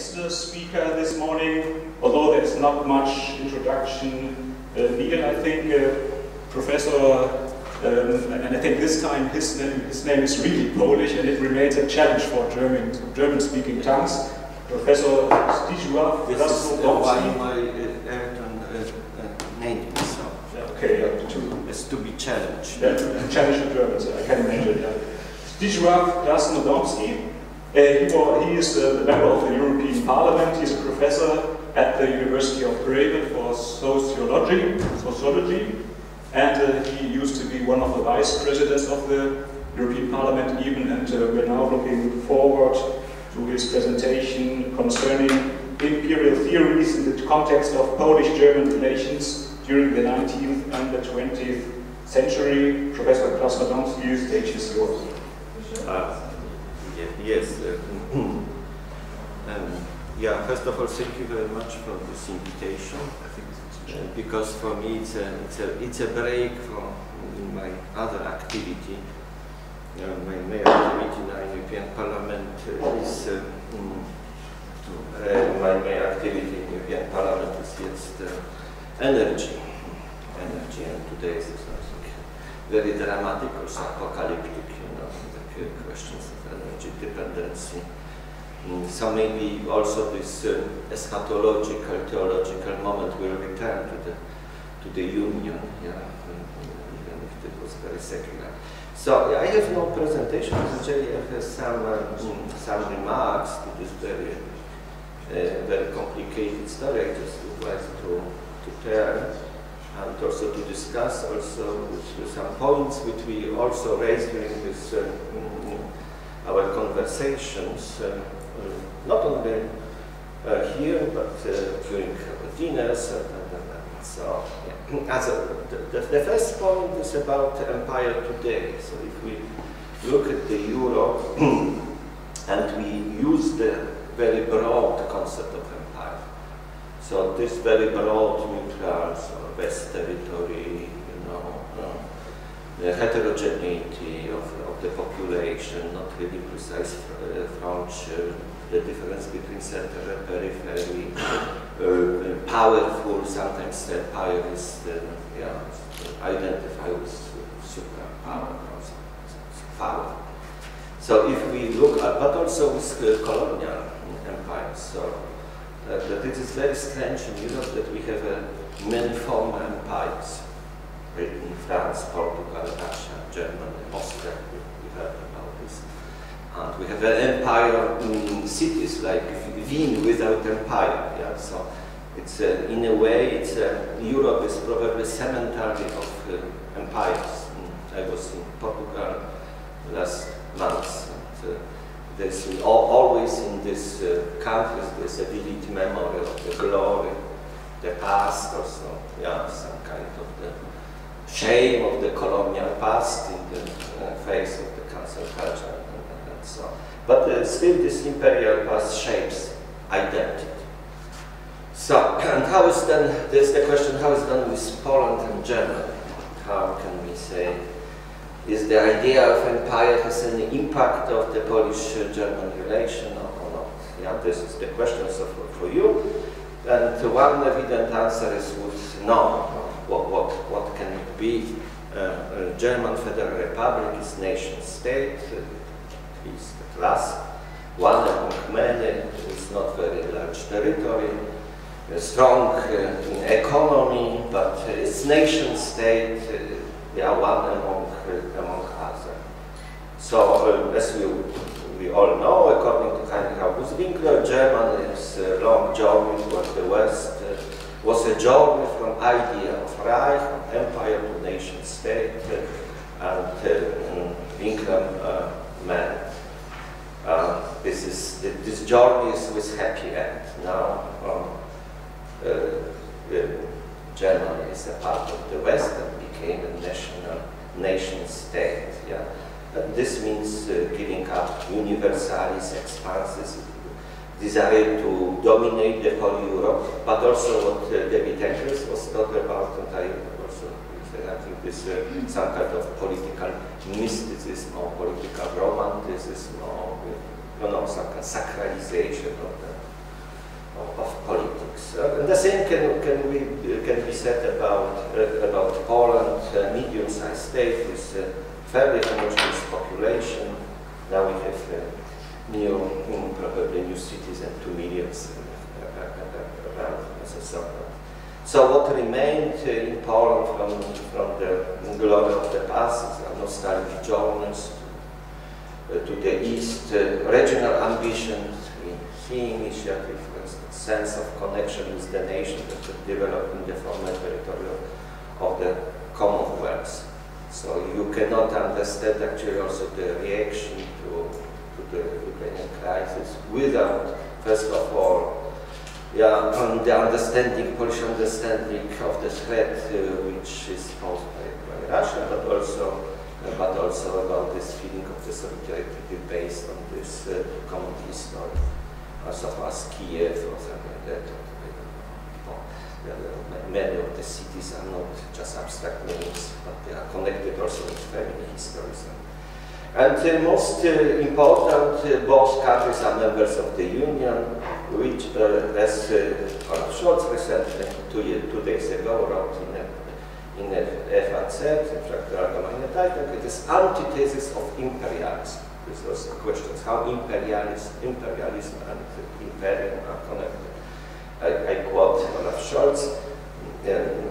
next speaker this morning, although there's not much introduction needed, I think Professor, and I think this time his name is really Polish, and it remains a challenge for German-speaking tongues. Professor Zdzisław. This is why my name. So okay, it's to be challenged. Yeah, challenge the Germans, I can imagine. Yeah. Zdzisław Krasnodębski. He is a member of the European Parliament. He's a professor at the University of Bremen for sociology, and he used to be one of the vice presidents of the European Parliament even, and we're now looking forward to his presentation concerning imperial theories in the context of Polish-German relations during the 19th and the 20th century. Professor Krasnodębski, the stage is yours. Yes. Yeah, first of all, thank you very much for this invitation. Because for me it's a break from my other activity. My main activity in the European Parliament is my main activity in the European Parliament is energy, and today is something very dramatic, also apocalyptic, the questions of energy dependency. So maybe also this eschatological, theological moment will return to the Union, even if it was very secular. So I have no presentation today. I have some remarks to this very complicated story. I just would like to tell and also to discuss also with some points which we also raised during this our conversations, not only here but during dinners and so. Yeah. The first point is about empire today. So if we look at the Europe and we use the very broad concept of empire, so this very broad neutral, so West territory, the heterogeneity of the population, not really precise frontier, the difference between center and periphery, powerful, sometimes empires identify with superpower, power. So if we look at, but also with colonial empires, so that it is very strange in Europe that we have many former empires. Britain, France, Portugal, Russia, Germany, Austria, we heard about this. And we have an empire cities like Wien without empire. Yeah? So it's in a way, Europe is probably cemetery of empires. I was in Portugal last month. And, there's always in these countries there's a vivid memory of the glory, the past, also, some kind of the shame of the colonial past in the face of the cancel culture and so on. But still this imperial past shapes identity. So, and how is then, there's the question, how is done with Poland and Germany? How can we say, is the idea of empire has any impact of the Polish-German relation or not? Yeah, this is the question for you. And one evident answer is no. What can it be? German Federal Republic is nation state, at least at last, one among many, with not very large territory, strong economy, but it's nation state, one among others. So as we all know, according to Heinrich August Winkler, Germany's long journey towards the West was a journey from idea of Reich, of empire to nation state, and Winkler meant this journey is with happy end. Now Germany is a part of the West and became a nation state. Yeah. And this means giving up universalis expansis, desire to dominate the whole Europe, but also what David Engels was talking about, and I also think this some kind of political mysticism or political romanticism or some kind of sacralization politics. And the same can be said about Poland, a medium-sized state with a fairly homogeneous population. Now we have probably new cities and 2 million around as a suburb. So what remained in Poland from the glory of the past is a nostalgic journeys to the east, regional ambitions, key initiative, for instance, sense of connection with the nation that developed in the former territory of the Commonwealth. So you cannot understand actually also the reaction to the Ukrainian crisis without, first of all, the understanding, Polish understanding of the threat which is posed by Russia, but also about this feeling of the solidarity based on this common history, as of as Kiev or something like that. Many of the cities are not just abstract names, but they are connected also with family histories. And most important, both countries are members of the Union, which, as Olaf Scholz recently, 2 days ago, wrote in a FAZ, it is antithesis of imperialism. This was the question: how imperialism and imperium are connected. I quote Olaf Scholz.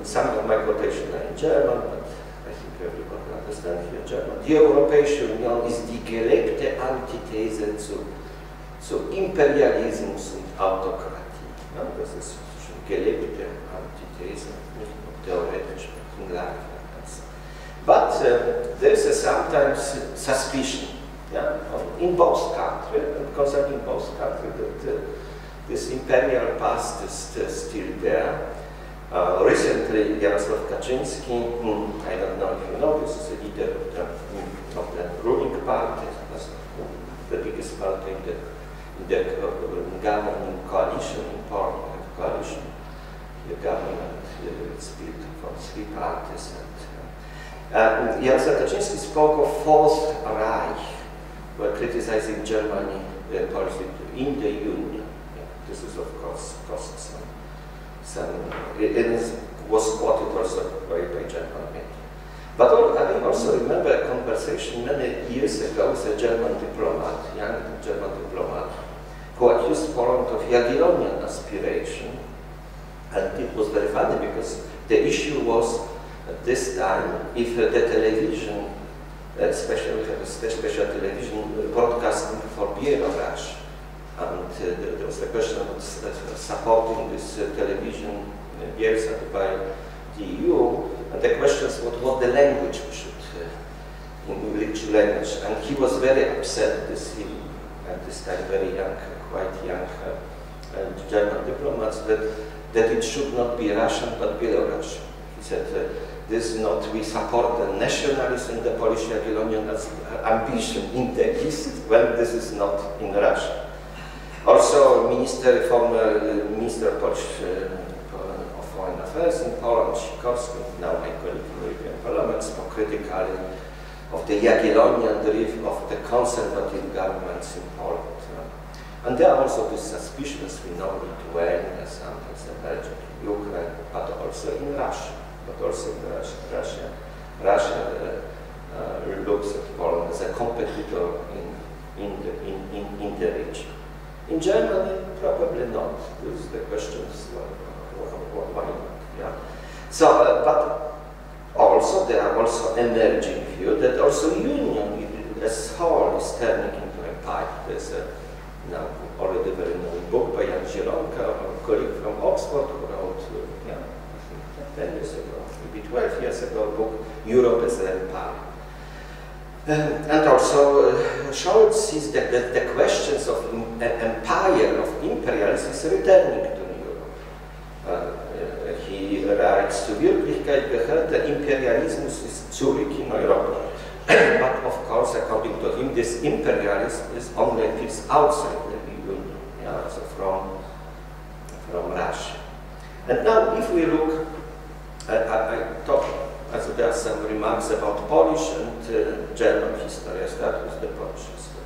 Some of my quotations are in German, but I think everybody understands here German. Die Europäische Union ist die gelebte Antithese zu Imperialismus und Autokratie. Ja, das ist schon gelebte Antithese, nicht nur theoretisch, but in life. But there is sometimes suspicion, in both countries, concerning both countries, that this imperial past is still there. Recently, Jarosław Kaczynski, I don't know if you know, this is a leader of the ruling party, the biggest party in the governing coalition in Poland. Coalition, the government is built from 3 parties. And Jarosław Kaczynski spoke of Fourth Reich, were criticizing Germany policy in the Union. This is, of course, it was quoted also by German media. But I also remember a conversation many years ago with a German diplomat, young German diplomat, who accused Poland of Jagiellonian aspiration. And it was very funny because the issue was at this time if the television, special television broadcasting for Belarus. And there was a question of supporting this television by the EU, and the question was what the language we should, in which language. And he was very upset, at this time very young, quite young German diplomats, that it should not be Russian but Belarusian. He said, this is not, we support the nationalism and the Polish Jagiellonian ambition in the East, when this is not in Russia. Also, former Minister of Foreign Affairs in Poland, Sikorski, now my colleague in the European Parliament, spoke critically of the Jagiellonian drift of the conservative governments in Poland. And there are also these suspicions, we know, Lithuania, sometimes Belgium, Ukraine, but also in Russia. Russia looks at Poland as a competitor in the region. In Germany, probably not. This is the question: why not? Yeah. So, but also there are also emerging views that also Union as whole is turning into a pipe. There's a now already very known book by Jan Zielonka, a colleague from Oxford, who wrote, I think 10 years ago, maybe 12 years ago, a book, Europe as an Empire. And also, Scholz sees that the questions of empire, of imperialism, is returning to Europe. He writes, zu Wirklichkeit gehört der Imperialismus ist zurück in Europa. But of course, according to him, this imperialism is only appears outside the Union, so from Russia. And now, if we look, so there are some remarks about Polish and German history. I start with the Polish history.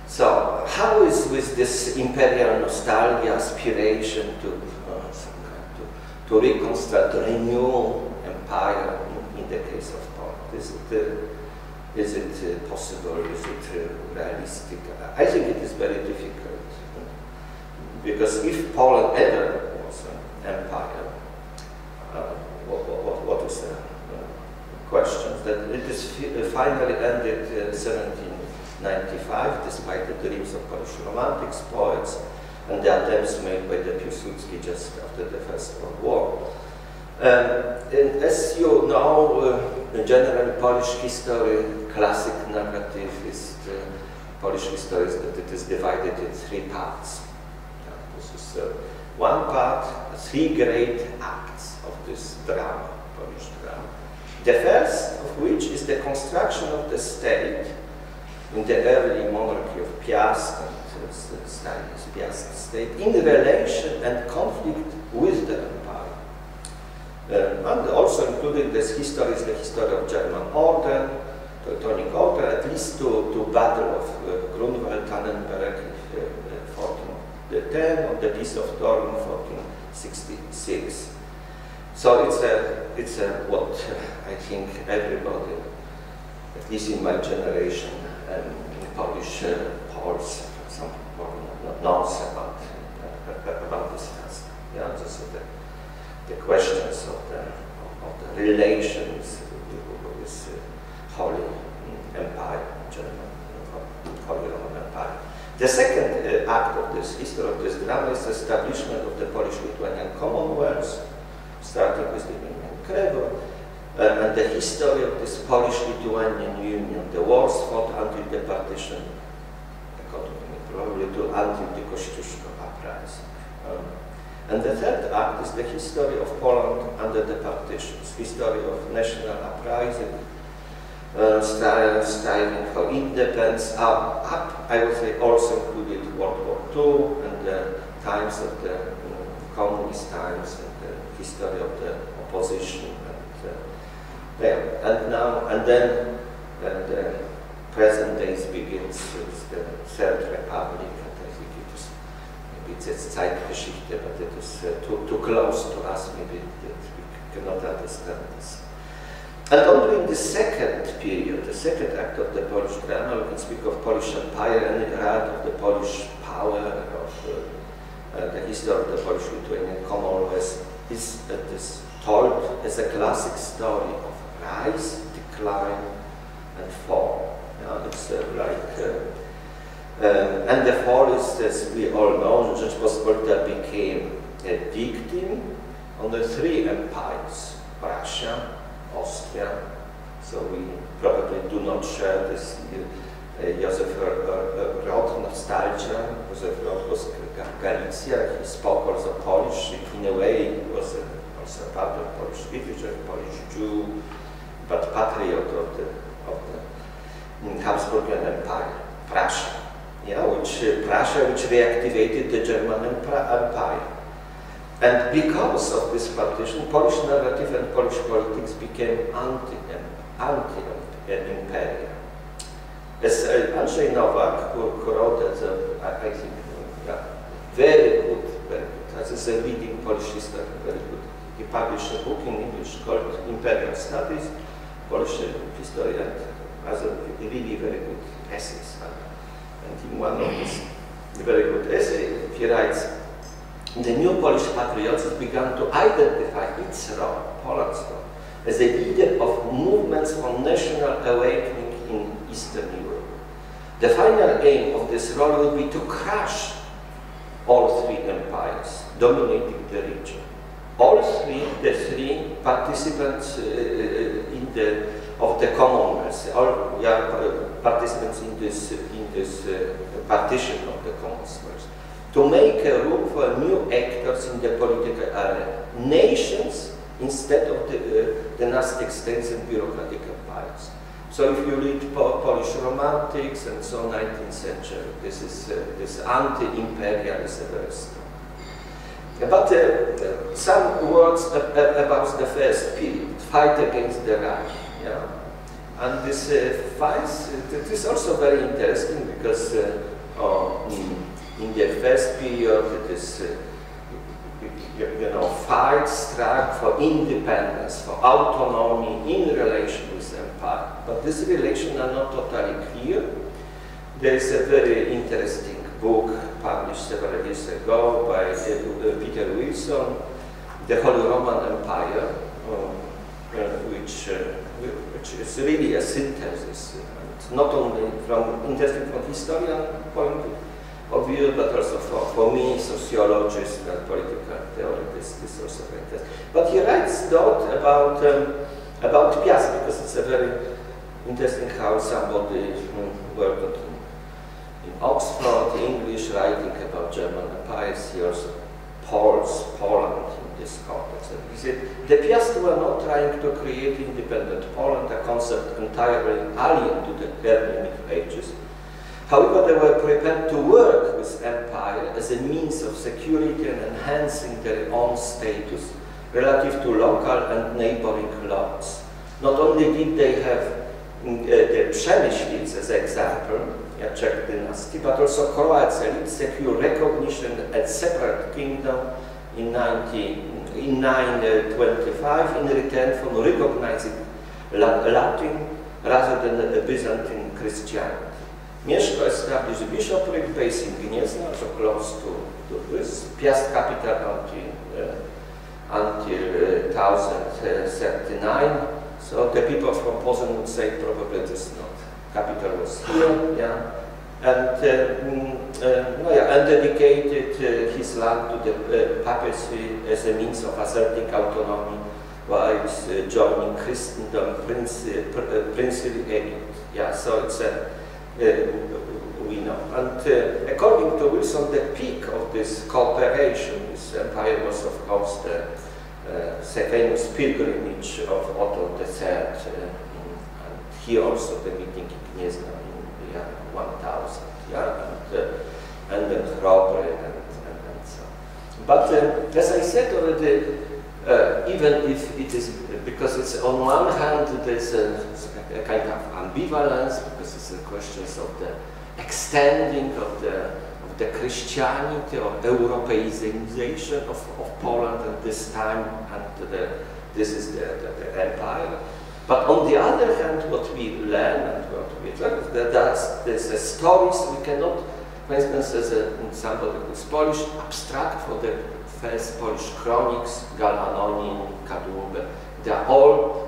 So, how is with this imperial nostalgia, aspiration to reconstruct, to renew empire in the case of Poland? Is it possible? Is it realistic? I think it is very difficult, because if Poland ever was an empire, what is the question? That it is finally ended in 1795, despite the dreams of Polish romantics, poets, and the attempts made by the Piłsudski just after the First World War. And as you know, generally Polish history, classic narrative is Polish history is that it is divided in three parts. This is one part, three great acts of this drama, Polish drama. The first of which is the construction of the state in the early monarchy of Piast and Stalin's Piast state in relation and conflict with the empire. And also including this history is the history of German order, Teutonic order, at least to Battle of Grunwald, Tannenberg in 1410, or the Peace of Thorn in 1466. So it's a what I think everybody, at least in my generation, Polish Poles, some knows about this task. Yeah, just the questions of the relations with Holy Empire, German, Holy Roman Empire. The second act of this history of this drama is the establishment of the Polish-Lithuanian Commonwealth, starting with the Union Krewo, and the history of this Polish-Lithuanian Union, the wars fought until the partition, according to me, probably until the Kościuszko uprising. And the third act is the history of Poland under the partitions, history of national uprising, striving for independence, I would say also included World War II and the times of the communist times and the history of the opposition. And then the present days begins with the Third Republic, and I think it is, maybe it's Zeitgeschichte, but it is too close to us, maybe that we cannot understand this. And only in the second period, the second act of the Polish drama, we can speak of Polish Empire and the art of the Polish power, of the history of the Polish-Lithuanian Commonwealth is told as a classic story of rise, decline, and fall. It's and the fall is, as we all know, Rzeczpospolita became a victim on the three empires, Russia, Austria, so we probably do not share this Józef Rod nostalgia. Józef Rod was Galicia, he spoke also Polish, in a way he was also part of Polish literature, Polish Jew, but patriot of the Habsburgian Empire, Prussia, which reactivated the German Empire. And because of this partition, Polish narrative and Polish politics became anti-imperial. As Andrzej Nowak, who wrote, I think, very good, as a leading Polish historian, very good. He published a book in English called Imperial Studies, Polish historian, as a really very good essays. And in one of his very good essays, he writes, the new Polish patriotism began to identify its role, Poland's role, as a leader of movements for national awakening in Eastern Europe. The final aim of this role would be to crush all three empires dominating the region. All the three participants of the Commonwealth, all participants in this partition of the Commonwealth, to make a room for new actors in the political area, nations instead of the dynastic states and bureaucratic empires. So if you read Polish romantics and so 19th century, this anti-imperial is very strong. But some words about the first period, fight against the Reich. And this fight is also very interesting because in the first period, it is fight, struggle for independence, for autonomy in relation with empire. But these relations are not totally clear. There is a very interesting book published several years ago by Peter Wilson, The Holy Roman Empire, which is really a synthesis, and not only interesting from historian point of view, but also for me, sociologists and political theorists, this is also very interesting. But he writes not about Piast, because it's a very interesting how somebody worked in Oxford, English, writing about German empires. He also Poland in this context. And he said, the Piast were not trying to create independent Poland, a concept entirely alien to the early Middle Ages. However, they were prepared to work with empire as a means of security and enhancing their own status relative to local and neighboring lords. Not only did they have the Przemyślic as an example, a Czech dynasty, but also Croats elite secure recognition as separate kingdom in 925 in return for recognizing Latin rather than Byzantine Christianity. Mieszko established bishopric based in Gniezno, so close to this. Piast capital until 1039. So the people from Posen would say probably this not. Capital was here, yeah. And and dedicated his land to the papacy as a means of asserting autonomy while joining Christendom princely elite. Yeah, so it's a we know. And according to Wilson, the peak of this cooperation with empire was, of course, the famous pilgrimage of Otto III, and here also the meeting in Gniezno in the year 1000, yeah, and then Chrobry and so on. But as I said already, even if it is, because it's on one hand there's a kind of ambivalence, because it's the questions of the extending of the Christianity or Europeization of Poland at this time, and this is the empire. But on the other hand, what we learn and what we learn is that there's stories we cannot, for instance, as somebody who's Polish, abstract for the first Polish chronics, Galanonin, Kadłubę. They are all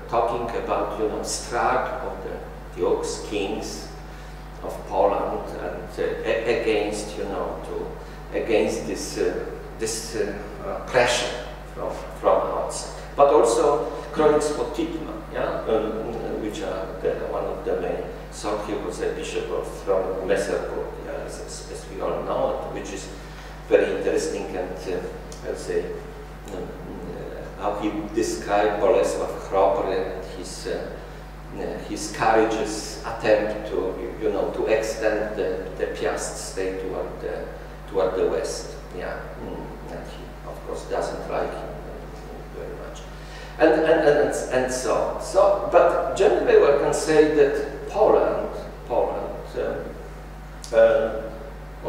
talking about, struggle of the dukes, kings of Poland, and against, against this pressure from outside. But also chronics for Titma, yeah, which are one of the main. So he was a bishop from Messerburg, yeah, as we all know, which is very interesting, and I'll say how he described Bolesław Chrobry and his courageous attempt to extend the Piast state toward the west. Yeah, and he of course doesn't like him very much, and so on. So, but generally one can say that Poland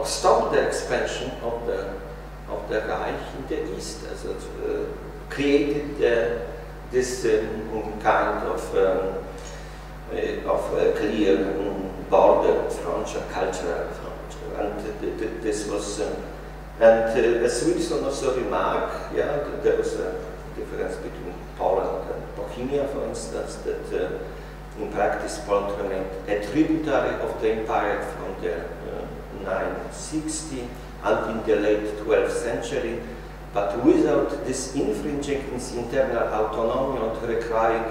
stopped the expansion of the Reich in the east, as it created this kind of clear border frontier, cultural frontier, and this was, and as Wilson also remarked, yeah, there was a difference between Poland and Bohemia, for instance, that in practice Poland remained a tributary of the empire from the 960 and in the late 12th century, but without this infringing its internal autonomy or requiring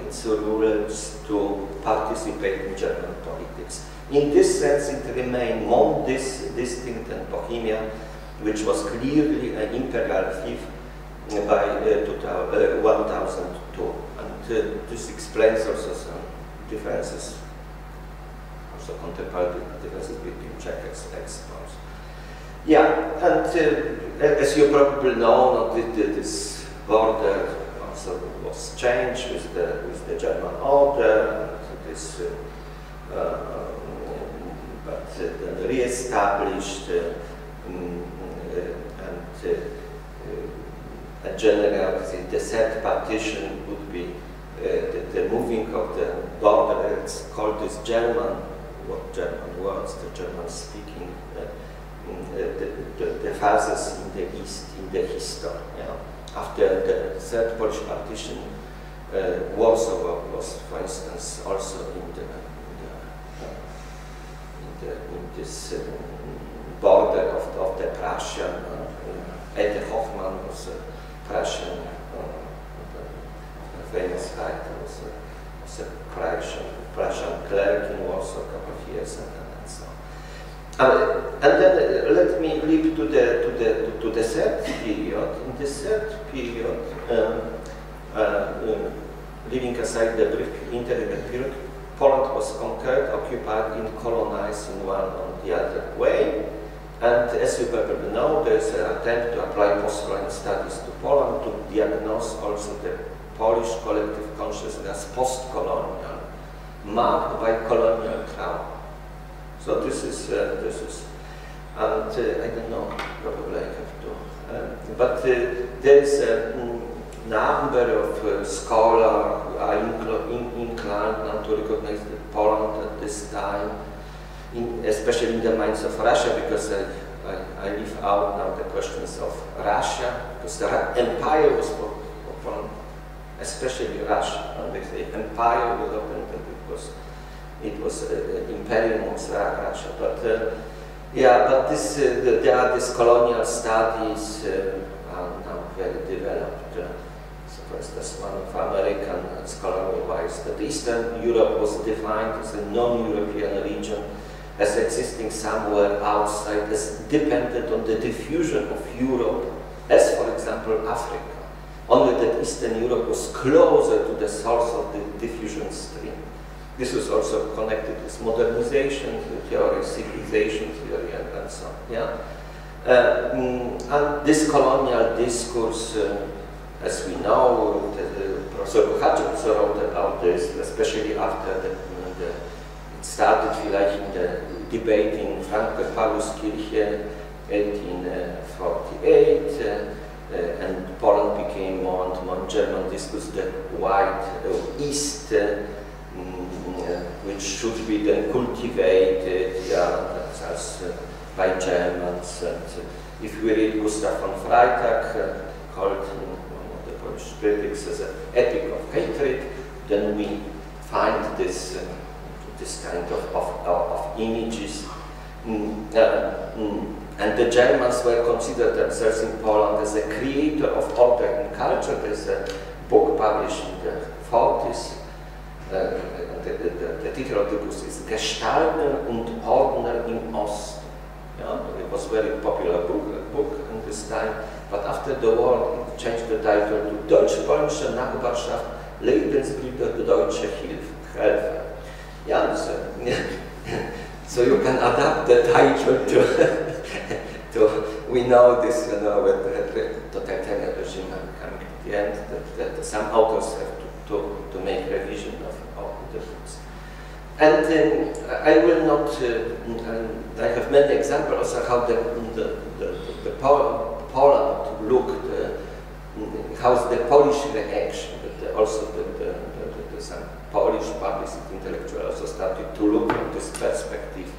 its rulers to participate in German politics. In this sense, it remained more distinct than Bohemia, which was clearly an imperial fief by 1002. And this explains also some differences, also contemporary differences between Czech exports. Yeah, and as you probably know, this border also was changed with the German order. And this but then re-established and a general, the third partition would be the moving of the border. It's called this German, what German words, the German speaking, the phases in the East, in the history. After the third Polish partition, Warsaw was, for instance, also in this border of the Prussian. Ede Hoffmann was a Prussian, a famous writer, was a Prussian clerk in Warsaw a couple of years, and so on. And then let me leap to the third period. In the third period, leaving aside the brief intermediate period, Poland was conquered, occupied, and colonized in one or the other way. And as you probably know, there is an attempt to apply post-colonial studies to Poland to diagnose also the Polish collective consciousness as post-colonial, marked by colonial trauma. So this is, and I don't know, probably I have to, but there is a number of scholars who are inclined now to recognize Poland at this time, especially in the minds of Russia, because I leave out now the questions of Russia, because the empire was for Poland, especially Russia. They say empire was open because it was Imperium was Russia. But yeah, but this there are these colonial studies are now very developed. So for instance, one of American scholar-wise that Eastern Europe was defined as a non-European region, as existing somewhere outside, as dependent on the diffusion of Europe, as for example Africa. Only that Eastern Europe was closer to the source of the diffusion stream. This was also connected with modernization theory, civilization theory, and so on. Yeah? And this colonial discourse, as we know, Professor Hutchinson wrote about this, especially after it started vielleicht in the debate in Frankfurt, Pauluskirche, 1848, and Poland became more and more German discourse, the white East, which should be then cultivated as by Germans. And if we read Gustav von Freytag, called one of the Polish critics as an epic of hatred, then we find this kind of images. And the Germans were considered themselves in Poland as a creator of order and culture. There's a book published in the 40s. The title of the book is Gestalten und Ordner im Osten. Yeah, it was a very popular book in this time, but after the war it changed the title to Deutsch-Polnische Nachbarschaft, Lebensbilder Deutsche Hilfe. Yeah, so you can adapt the title to we know this, you know, with the totalitarian regime coming at the end, that some authors have to make revision of the books. And I will not, I have many examples of how the Poland looked, how's the Polish reaction, but also some Polish publicist intellectuals also started to look at this perspective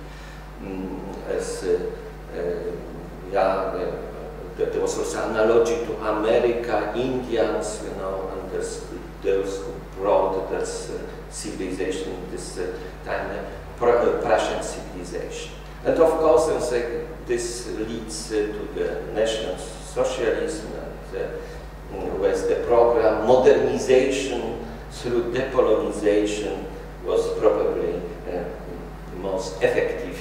as there was also analogy to America, Indians, you know, and there's those who brought this civilization in this time, Prussian civilization. And of course, this leads to the national socialism, and with the program modernization through decolonization was probably the most effective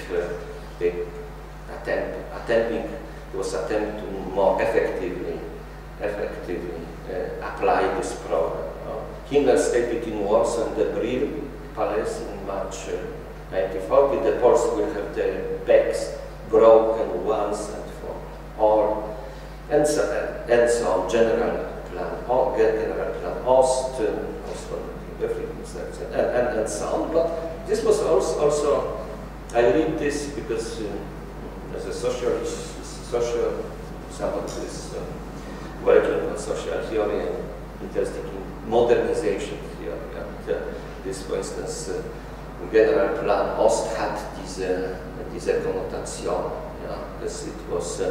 attempt to more effectively apply this program. Himmler stated in Warsaw in the Brill Palace in March 1940, the Poles will have their backs broken once and for all, and so on. General Plan Ost, and so on. But this was also I read this because as a socialist, somebody who is working on social theory and interested in modernization theory. And this, for instance, General Plan Ost had diese Konnotation, because it was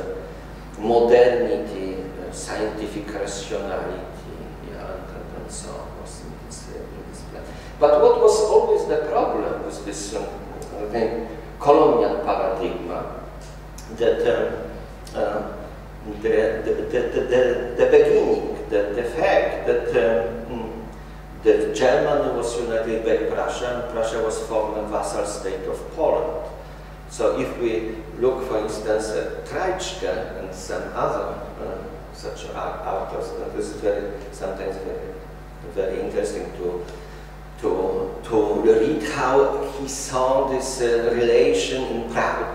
modernity, scientific rationality, and so on was in this plan. But what was always the problem with this colonial paradigm, that the beginning, the fact that Germany was united by Prussia, and Prussia was former vassal state of Poland. So if we look, for instance, at Treitschke and some other such authors, it is sometimes very interesting to read how he saw this relation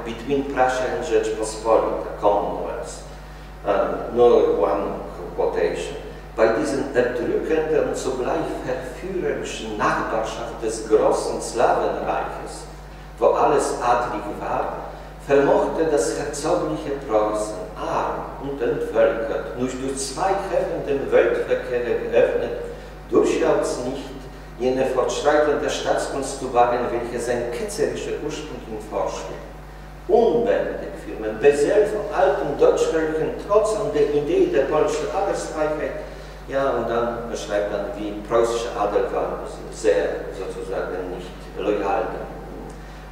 between Prussia and Rzeczpospolita, Commonwealth. Nur one quotation. Bei diesen erdrückenden, zugleich verführerischen Nachbarschaft des großen Slawenreiches, wo alles adlig war, vermochte das herzogliche Preußen, arm und entvölkert, nur durch zwei Häfen den Weltverkehr geöffnet, durchaus nicht jene Fortschreitung der Staatskunst zu wagen, welche sein ketzerischer Ursprung ihm vorschlägt. Unbändig Firmen, beseelt vom alten deutschvölkischen Trotz und der Idee der polnischen Adelsfreiheit. Ja, und dann beschreibt dann, wie preußische Adel war, sehr sozusagen nicht loyal.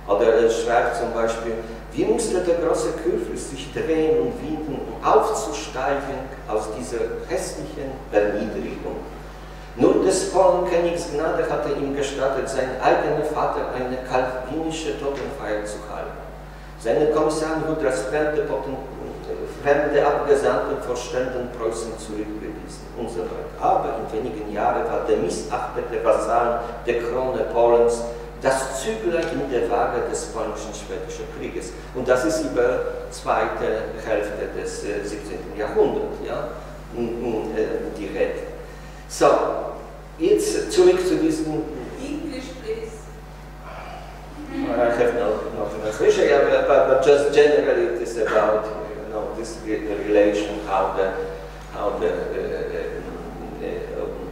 Oder er schreibt zum Beispiel, wie musste der große Kurfürst sich drehen und winden, um aufzusteigen aus dieser hässlichen Erniedrigung. Nur des Polenkönigs Gnade hatte ihm gestattet, sein eigener Vater eine kalvinische Totenfeier zu halten. Seine Kommissarin wurde als fremde Abgesandte vor Ständen Preußen zurückgewiesen und so weiter. Aber in wenigen Jahren war der missachtete Vasall der Krone Polens das Zügler in der Waage des polnisch-schwedischen Krieges. Und das ist über die zweite Hälfte des 17. Jahrhunderts, ja, die Rede. So, jetzt zurück zu diesem... English, please. I have no translation, yeah, but just generally it is about this relation, how the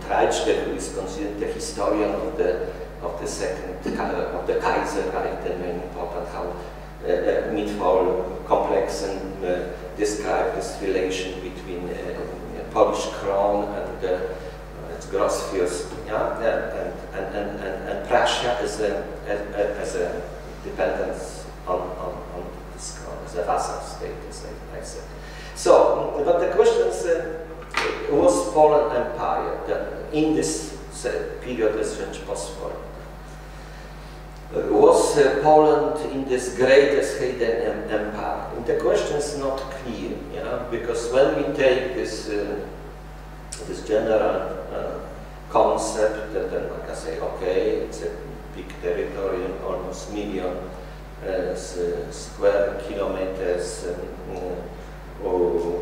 Treitschke, who is considered the historian of the Kaiserreich, the main important, how Mitfall complex and describe this relation between Polish crown and its Grossfürst, and Prussia as a dependence on this crown, as a vassal state, as I said. So, but the question is, was Poland Empire in this period as Rzeczpospolita? Was Poland in this greatest hidden empire? And the question is not clear, because when we take this general concept, and then like I say, okay, it's a big territory, almost million square kilometers.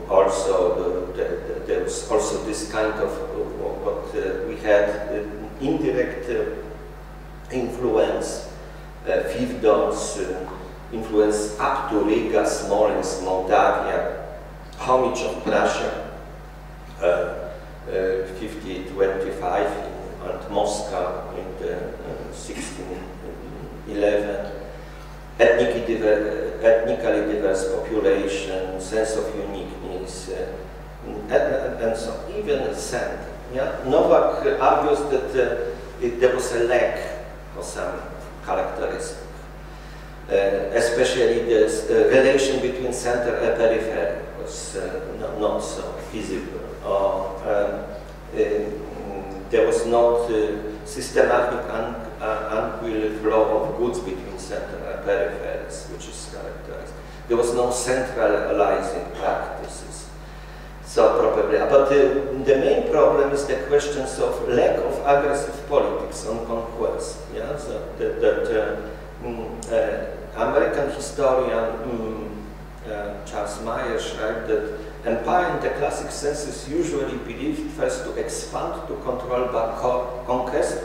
Also, there was also this kind of what we had indirect influence, fiefdoms, influence up to Riga, Smolensk, Moldavia, homage of Prussia, 5025, and Moscow in the 1611. Ethnically diverse population, sense of uniqueness, and so even scent. Yeah? Novak argues that there was a lack of some characteristic, especially the relation between center and periphery was not so visible. There was not systematic unwieldy flow of goods between center and peripheries, which is characterized. There was no centralizing practices. So probably, but the main problem is the questions of lack of aggressive politics on conquest. Yeah, so that American historian Charles Myers writes that empire in the classic sense is usually believed first to expand, to control by conquest,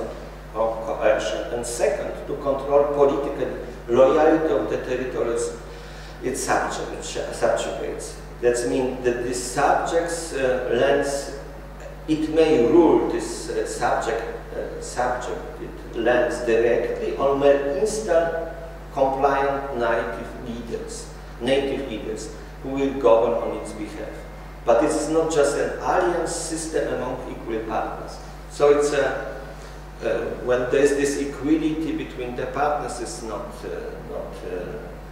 or coercion, and second, to control political loyalty of the territories it subjugates. That means that the subjects it may rule this subject it lands directly on mere instant compliant native leaders who will govern on its behalf. But it's not just an alliance system among equal partners. So it's when there's this equality between the partners, it's not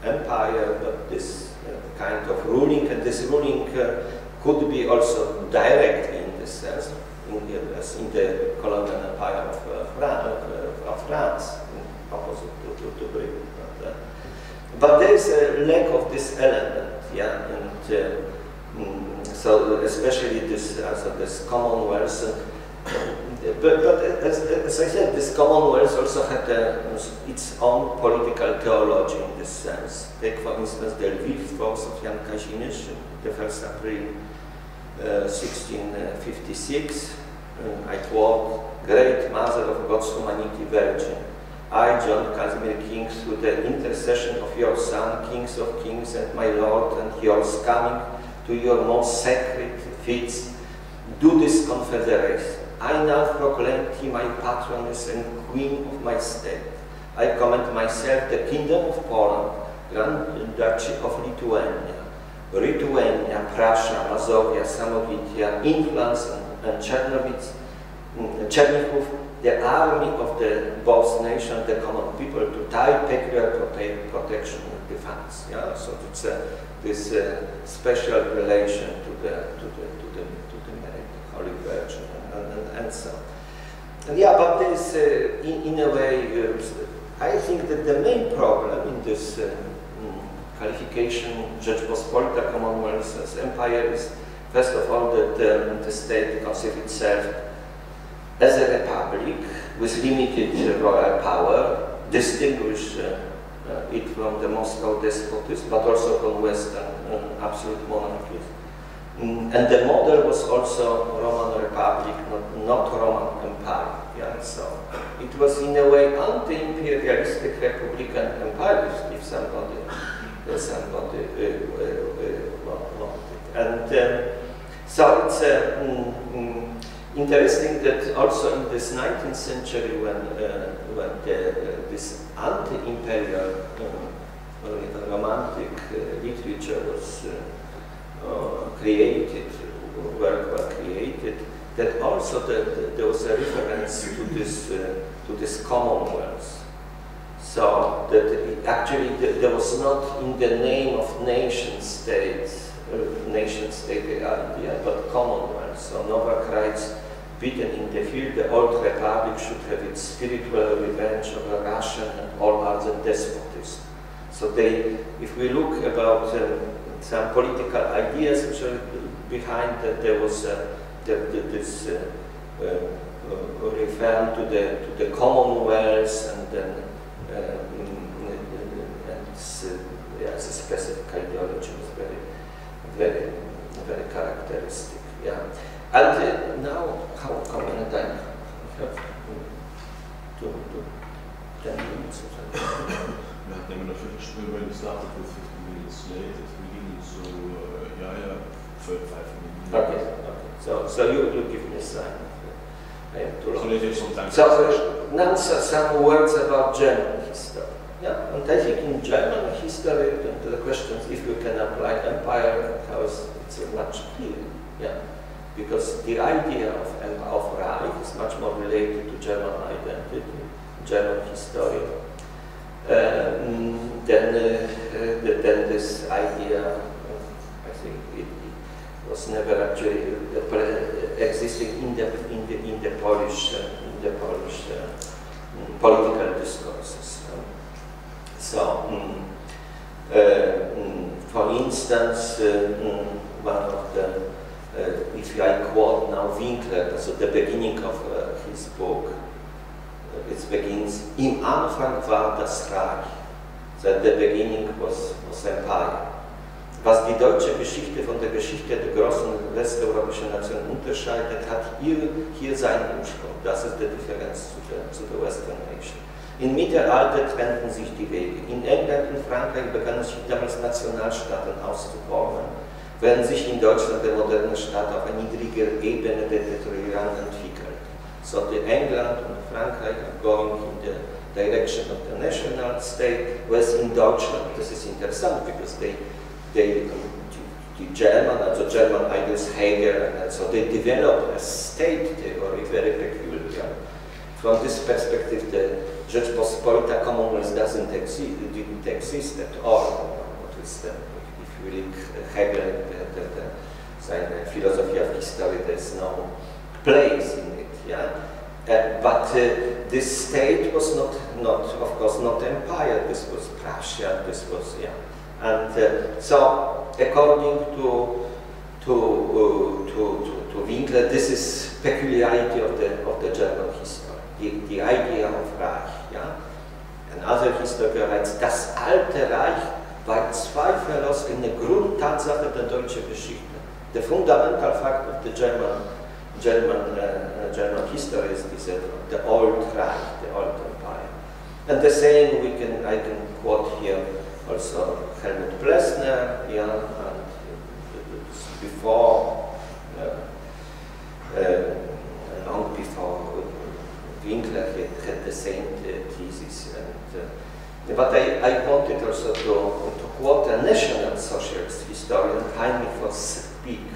empire, but this kind of ruling, and this ruling could be also directly in this sense, as in the colonial empire of France, opposite to Britain. But there is a lack of this element, yeah, and so especially this Commonwealth. But as I said, this Commonwealth also had its own political theology in this sense. Take, for instance, the Lviv force of Jan Kazimierz, the 1st April 1656. I quote, "Great Mother of God's humanity, Virgin, I, John Casimir, King, through the intercession of your Son, Kings of Kings, and my Lord, and yours, coming to your most sacred feats, do this confederation. I now proclaim thee my patroness and queen of my state. I commend myself the kingdom of Poland, Grand Duchy of Lithuania, Prussia, Mazovia, Samogitia, Inflans, and Chernihiv, the army of the both nations, the common people, to thy peculiar protection and defense." Yeah, so it's this special relation to the Holy Virgin and so on. And yeah, but there's in a way, I think that the main problem in this qualification Rzeczpospolita Commonwealth as empire is, first of all, that the state conceives itself as a republic with limited royal power, distinguish it from the Moscow despotism, but also from Western absolute monarchies. And the model was also Roman Republic, not Roman Empire. Yeah, so it was in a way anti-imperialistic republican empire, if somebody wanted. And so it's interesting that also in this 19th century, when this anti-imperial romantic literature was created, that also there was a reference to this Commonwealth. So that actually there was not in the name of nation state idea, but Commonwealth. So Novak writes, beaten in the field, the old republic should have its spiritual revenge over Russian and all other despotism. So if we look about some political ideas which are behind that, there was this referring to the Commonwealth, and then as a specific ideology was very characteristic. Yeah, and now how many time have? 10 minutes or something. We have them in a when we started with 15 minutes late at the beginning, so yeah, 5 minutes. Okay. So you give me a sign. I am too long. So now some words about German history. Yeah, and I think in German history, the question is if you can apply empire, because it's much clearer. Yeah, because the idea of Reich is much more related to German identity, German history, than this idea. I think it was never actually existing in the Polish political discourses. So, for instance, one of the, if I quote now Winkler, so the beginning of his book, it begins, Im Anfang war das Reich, that the beginning was empire. Was die deutsche Geschichte von der Geschichte der großen westeuropäischen Nation unterscheidet, hat hier seinen Ursprung. Das ist die Differenz zu der Western Nation. Im Mittelalter trennten sich die Wege. In England und Frankreich begannen sich damals Nationalstaaten auszuformen, während sich in Deutschland der moderne Staat auf einer niedriger Ebene der Territorialen entwickelt. So England and Frankreich are going in the direction of the national state, whereas in Deutschland, this is interesting because the German, also German ideas Hegel, and so they developed a state theory very peculiar. From this perspective, the Rzeczpospolita Commonwealth didn't exist at all. What is the, if you read Hegel, seine Philosophie of History, there's no place in it. Yeah? But this state was not, of course, not empire. This was Prussia. This was, yeah. And so, according to Winkler, this is peculiarity of the German history, the idea of Reich. Yeah? Another historiker writes, das alte Reich war zweifellos eine Grundtatsache der deutschen Geschichte. The fundamental fact of the German history is this, the old Reich, the old empire. And the same I can quote here also Helmut Plessner, yeah, and before, long before Winkler had the same thesis. And, but I wanted also to quote a national socialist historian, Heinrich von Spiek,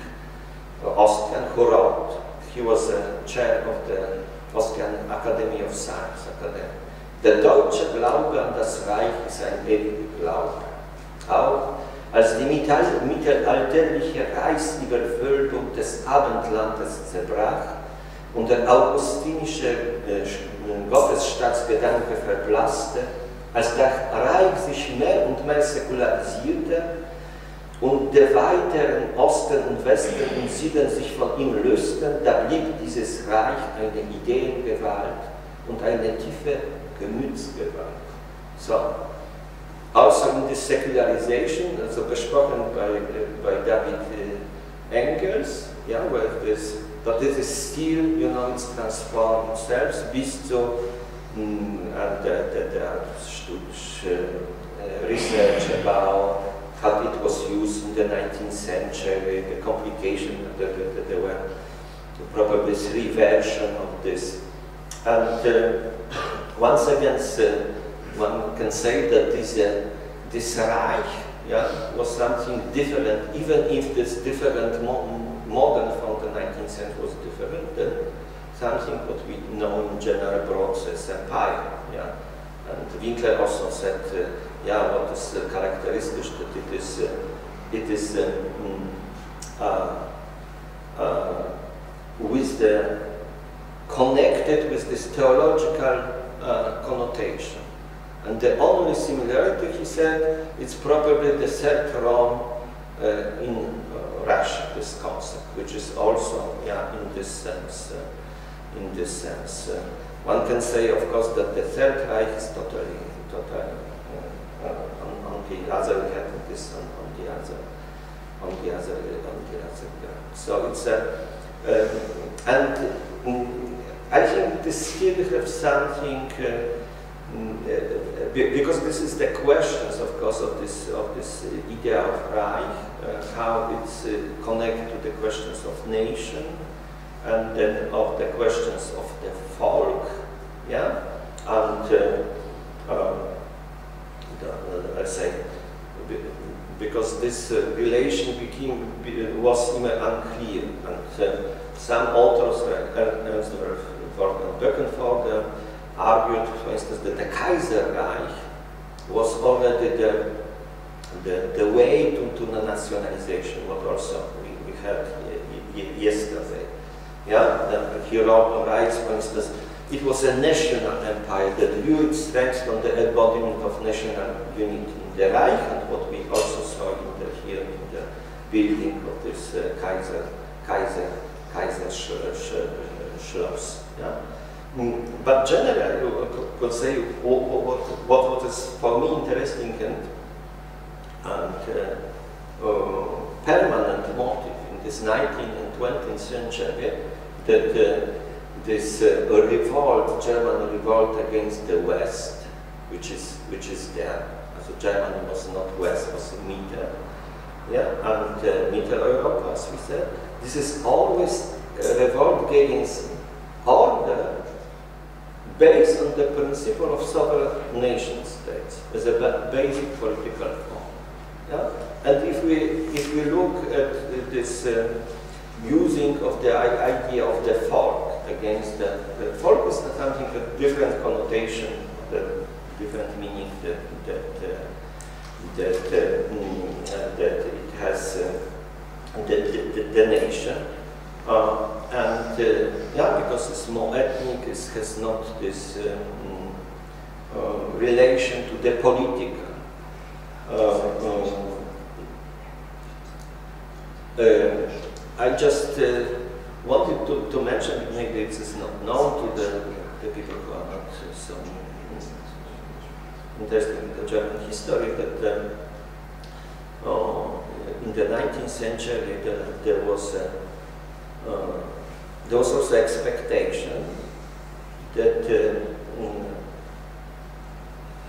Austrian, who wrote, he was a chair of the Austrian Academy of Science. Der deutsche Glaube an das Reich ist ein ewiger Glaube. Auch als die mittelalterliche Reichsübervölkerung des Abendlandes zerbrach und der augustinische Gottesstaatsgedanke verblasste, als das Reich sich mehr und mehr säkularisierte und der weiteren Osten und Westen und Süden sich von ihm lösten, da blieb dieses Reich eine Ideengewalt und eine tiefe Gemütsgewalt. So, also in this secularization, also besprochen by David Engels, yeah, where this, but this is still, you know, it's transformed itself bis zu research about how it was used in the 19th century, the complication, there were probably 3 versions of this. And once again, one can say that this Reich, yeah, was something different, even if this different modern from the 19th century was different than something what we know in general process empire. Yeah? And Winkler also said, yeah, what is characteristic that it is with the connected with this theological connotation. And the only similarity, he said, it's probably the third Rome in Russia, this concept, which is also, yeah, in this sense, one can say, of course, that the Third Reich is totally on the other hand, this on the other ground. So it's I think this still have something because this is the questions, of course, of this idea of Reich, how it's connected to the questions of nation, and then of the questions of the folk, yeah, and let's say because this relation was even unclear, and some authors, Ernst Böckenförder, argued, for instance, that the Kaiserreich was already the way to the nationalization, what also we had yesterday. Yeah, he writes, for instance, it was a national empire that drew its strength from the embodiment of national unity in the Reich, and what we also saw here in the building of this Schloss. Yeah? But generally, I could say what is for me interesting and permanent motive in this 19th and 20th century that this revolt, German revolt against the West, which is there. So Germany was not West, was Mitte, yeah, and Mitteleuropa, as we said. This is always a revolt against order based on the principle of sovereign nation states as a basic political form. Yeah? And if we look at this using of the idea of the folk against the folk is something with different connotation, the different meaning that it has the nation. Yeah, because it's more ethnic, it has not this relation to the political. I just wanted to mention, maybe it is not known to the people who are not so interested in the German history, that in the 19th century there was also expectation that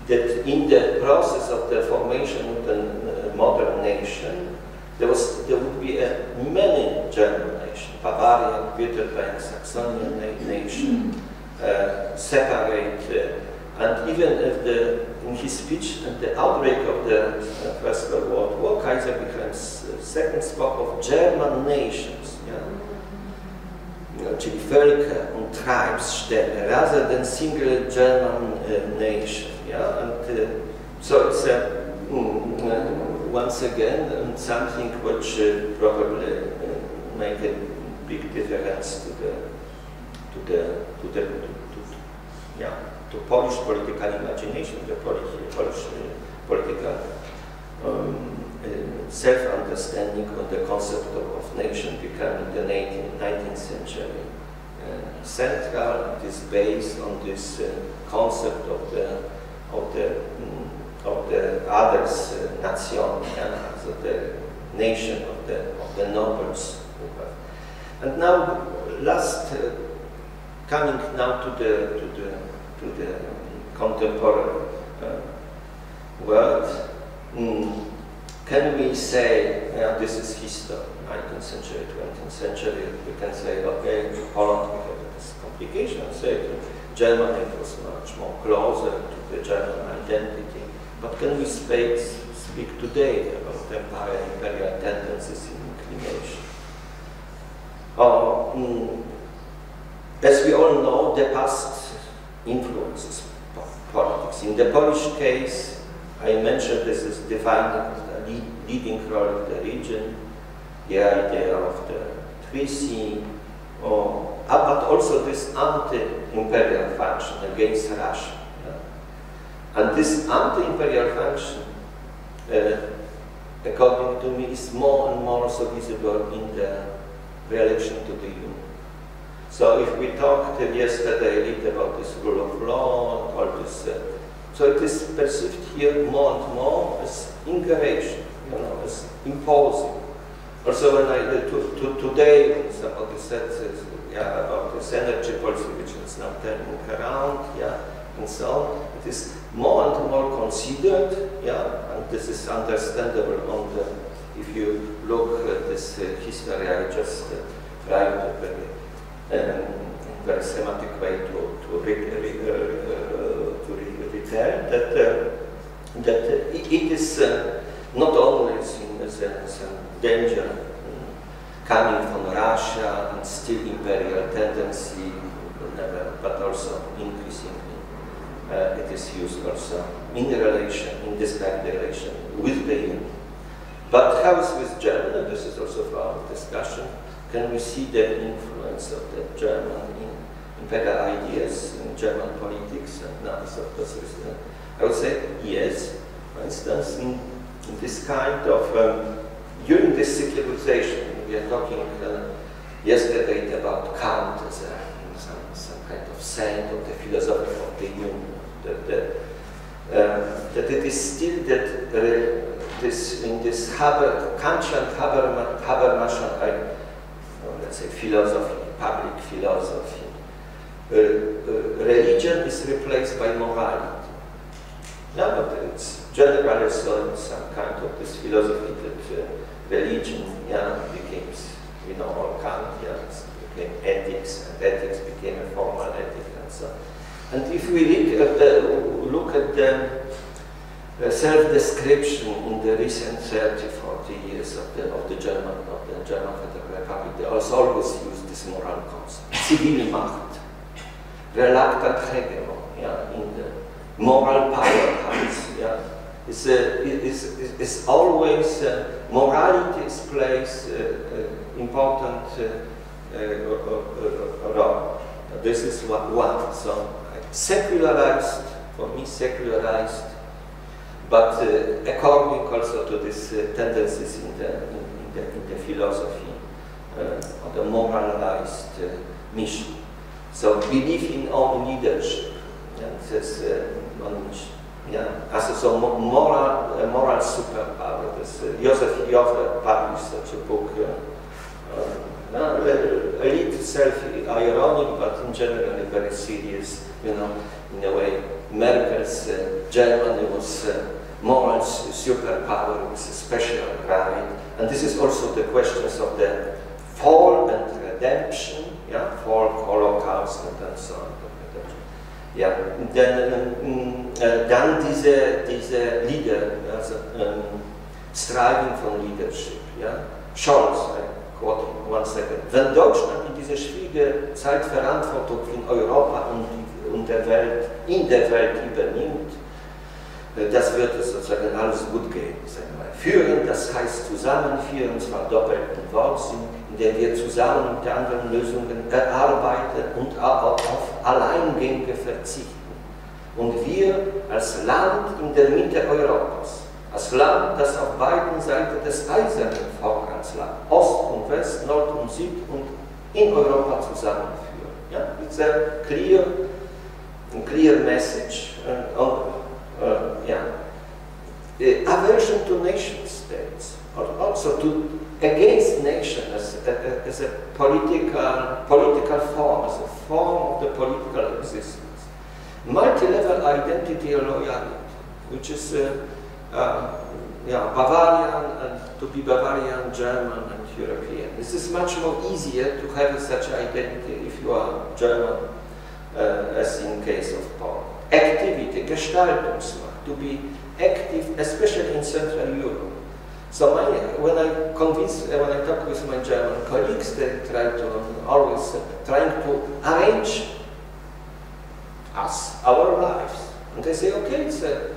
that in the process of the formation of the modern nation, there would be many German nations, Bavarian, Württemberg, Saxonian nation, separate, and even if in his speech at the outbreak of the First World War, Kaiser Wilhelm II spoke of German nations, czyli Völker und Tribesstämme, rather than single German nation. Yeah? And so it's once again something which probably make a big difference to Polish political imagination, the Polish political self-understanding of the concept of nation became in the 19th century central. It is based on this concept of the others nation, so the nation of the nobles. And now, coming now to the contemporary world. Can we say, this is history, 19th century, 20th century, we can say, okay, Poland, we have this complication, say Germany was much more closer to the German identity, but can we speak today about empire, imperial tendencies and inclination? As we all know, the past influences politics. In the Polish case, I mentioned this is defining the leading role of the region, the idea of the treaty, but also this anti-imperial function against Russia. Yeah? And this anti-imperial function, according to me, is more and more so visible in the relation to the Union. So if we talked yesterday a little about this rule of law, all this, so it is perceived here more and more as integration, as imposing. Also, when today somebody said about this energy policy, which is now turning around, and so on, it is more and more considered, and this is understandable on the, if you look at this history I just tried to very semantic way to return that it is not only seen as a danger coming from Russia and still imperial tendency, but also increasingly it is used also in relation, in this kind of relation with the Union. But how is with Germany? This is also for our discussion. Can we see the influence of the German imperial ideas in German politics and now, so of course, I would say yes. For instance, in this kind of, during this secularization, we are talking yesterday about Kant as some kind of saint of the philosophy of the Union, that it is still that this Kantian Habermasian, let's say philosophy, public philosophy, religion is replaced by morality. Yeah, but it's generally so some kind of this philosophy that religion, yeah, became, we know, all Kantians, became ethics, and ethics became a formal ethic, and so on. And if we look at the self-description in the recent 30, 40 years of the German Federal Republic, they also always use this moral concept. Zivilmacht, reluctant hegemon, yeah, in the moral powerhouse, yeah, is always morality plays important role. This is one. So secularized, for me, secularized, but according also to these tendencies in the philosophy of the moralized mission. So belief in own leadership, and this yeah, as a moral superpower. This Joseph Joffre published such a book. A little self-ironic, but in general very serious. You know, in a way, Merkel's Germany was moral superpower with a special right, and this is also the questions of the fall and redemption. Yeah, fall, Holocaust, and so on. Ja, dann diese Leader, also striving for leadership, ja. Scholz, quoting one second. Wenn Deutschland in dieser schwierigen Zeit Verantwortung in Europa und in der Welt übernimmt, das wird es sozusagen alles gut gehen. Führen, das heißt zusammenführen, zwar doppelten Wortsinn, indem wir zusammen mit anderen Lösungen erarbeiten und auf Alleingänge verzichten. Und wir als Land in der Mitte Europas, als Land, das auf beiden Seiten des eisernen Vorhangs lag, Ost und West, Nord und Süd und in Europa zusammenführen. Ja? It's a clear message. Aversion to nation states, also against nation as a political form, as a form of the political existence. Multi-level identity and loyalty, which is Bavarian, and to be Bavarian, German, and European. This is much more easier to have such identity if you are German, as in case of Poland. Activity, Gestaltungsmacht, to be active, especially in Central Europe. So when I talk with my German colleagues, they try to always trying to arrange us, our lives. And they say, okay,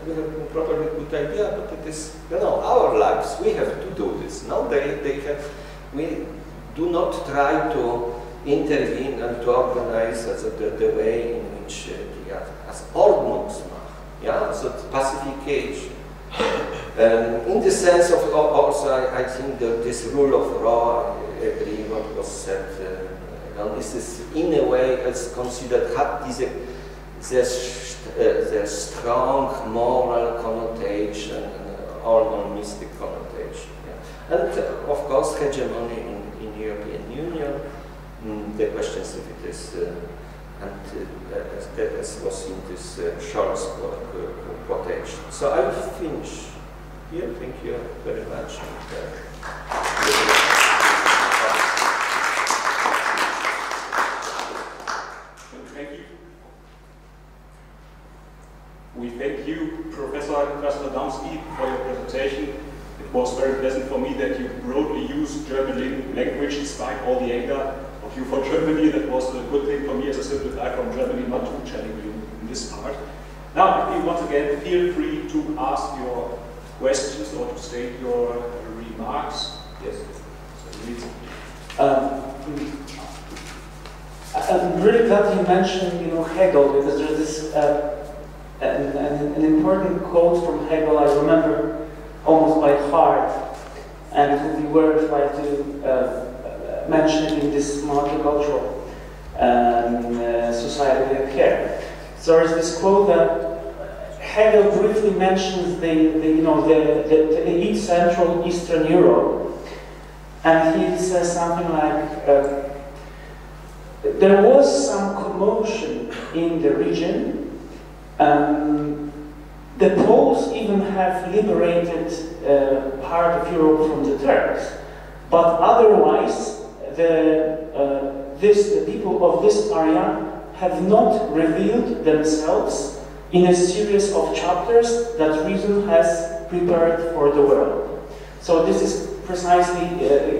we have probably a good idea, but it is, our lives, we have to do this. No, we do not try to intervene and to organize the way in which as Ordnungsmacht, yeah, so pacification. In the sense of also, I think that this rule of law, I agree what was said, this is in a way as considered the strong moral connotation, or mystic connotation. Yeah. And of course, hegemony in European Union, the questions if it is, as was in this Scholz quotation. So I will finish here. Thank you very much. Thank you. We thank you, Professor Krasnodębski, for your presentation. It was very pleasant for me that you broadly used German language despite all the anger of you for Germany. That was a good thing for me as a simple guy from Germany, not too challenging in this part. Now, once again, feel free to ask your questions or to state your remarks. Yes. I'm really glad you mentioned, Hegel, because there's this an important quote from Hegel I remember almost by heart, and it would be worth to mention it in this multicultural society we have here. So there's this quote that Hegel briefly mentions the elite Central Eastern Europe, and he says something like, there was some commotion in the region. The Poles even have liberated part of Europe from the Turks, but otherwise the people of this area have not revealed themselves in a series of chapters that reason has prepared for the world. So this is precisely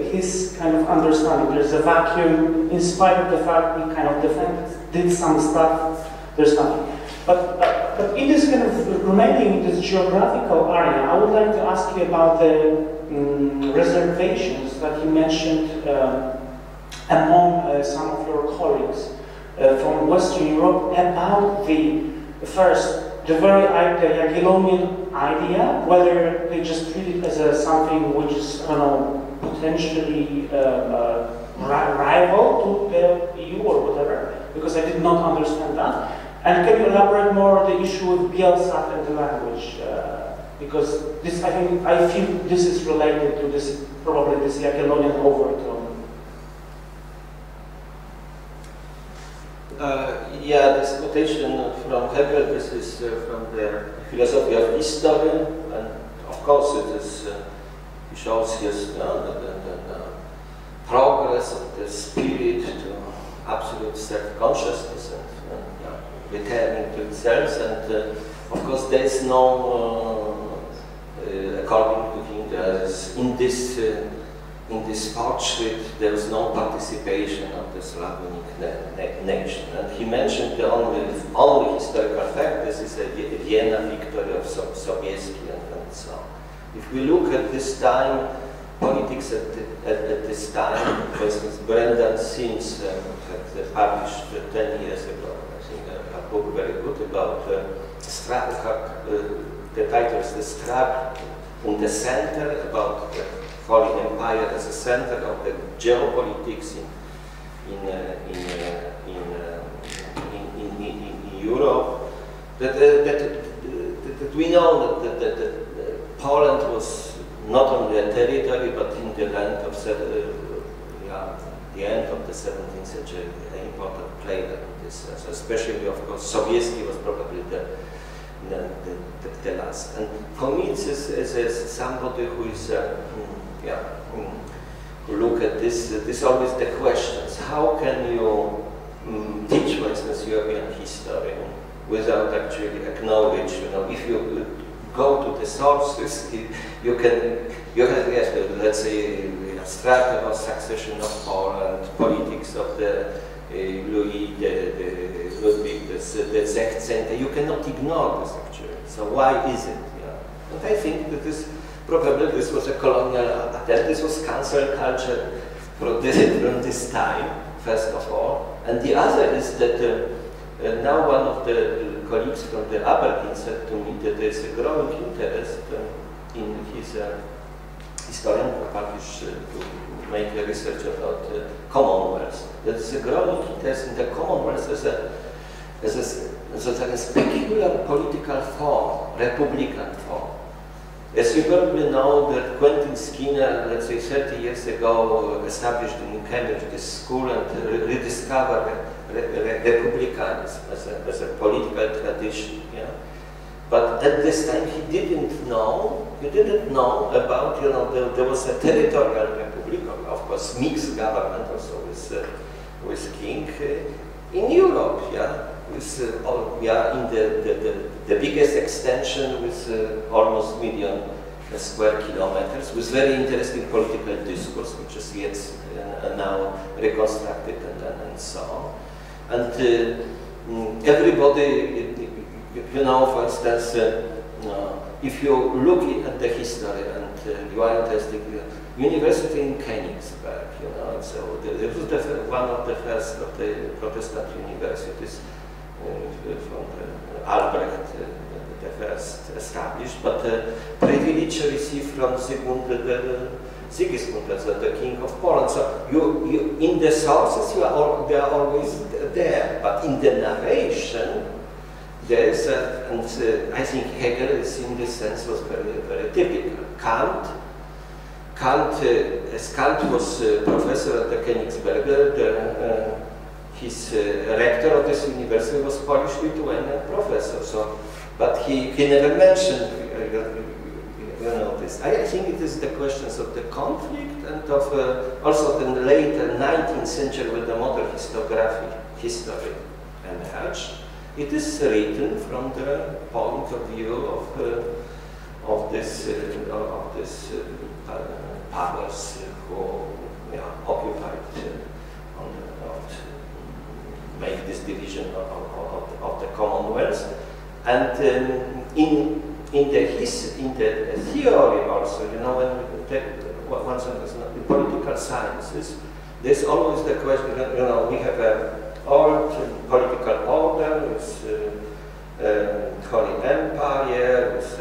his kind of understanding. There's a vacuum, in spite of the fact we kind of did some stuff, there's nothing. But in this kind of remaining this geographical area, I would like to ask you about the reservations that you mentioned among some of your colleagues from Western Europe about the very Jagiellonian idea, whether they just treat it as something which is, I don't know, potentially rival to the EU or whatever, because I did not understand that. And can you elaborate more on the issue with Bielsat and the language? Because this, I feel this is related to this, probably this Jagiellonian overtone. Yeah, this quotation from Hegel, this is from the philosophy of history, and of course it is, he shows his the progress of the spirit to absolute self-consciousness and returning to itself, and of course there is no, according to him, there is in this portrait there is no participation of the Slavonic nation, and he mentioned the only historical fact. This is a Vienna victory of Sobieski and so on. If we look at this time, politics at this time, for instance, Brendan Sims had published 10 years ago, I think, a book very good about the title is The Struggle in the Center, about the Holy Empire as a center of the geopolitics in Europe. That we know that Poland was not only a territory, but in the land of the end of the 17th century, an important player in this sense. Especially, of course, Sobieski was probably the last. And for me, it's as somebody who is who look at this. This always the questions: how can you teach, for instance, European history without actually acknowledge? You know, if you go to the sources, you have, yes, let's say, abstract about succession of Poland, politics of the Louis, Ludwig the 16th. You cannot ignore this actually. So why is it? Yeah. And I think that this was a colonial attempt. This was cancel culture from this time, first of all. And the other is that now one of the colleagues from the Aberdeen said to me that there is a growing interest in his historian who published to make a research about Commonwealth. There is a growing interest in the Commonwealth as a peculiar political form, republican form. As you probably know, that Quentin Skinner, let's say 30 years ago, established in Cambridge this school and rediscovered republicanism as a political tradition. Yeah? But at this time, he didn't know about, there was a territorial republic, of course, mixed government also with king in Europe, yeah, with in the biggest extension with almost 1 million square kilometers, with very interesting political discourse, which is yet now reconstructed and so on. And everybody, for instance, if you look at the history and you are interested, university in Königsberg, so this was one of the first of the Protestant universities from Albrecht, the first established, but privilege received from Sigismund, the king of Poland. So you in the sources they are always there, but in the narration, there is and I think Hegel is in this sense was very, very typical. As Kant was professor at the Königsberger, his rector of this university was Polish-Lithuanian professor. So, but he never mentioned, this. I think it is the questions of the conflict and of also the late 19th century when the modern history emerged. It is written from the point of view of this powers who occupied make this division of the Commonwealth, and in the theory also, when one says in political sciences, there's always the question. We have a old political order with Holy Empire, with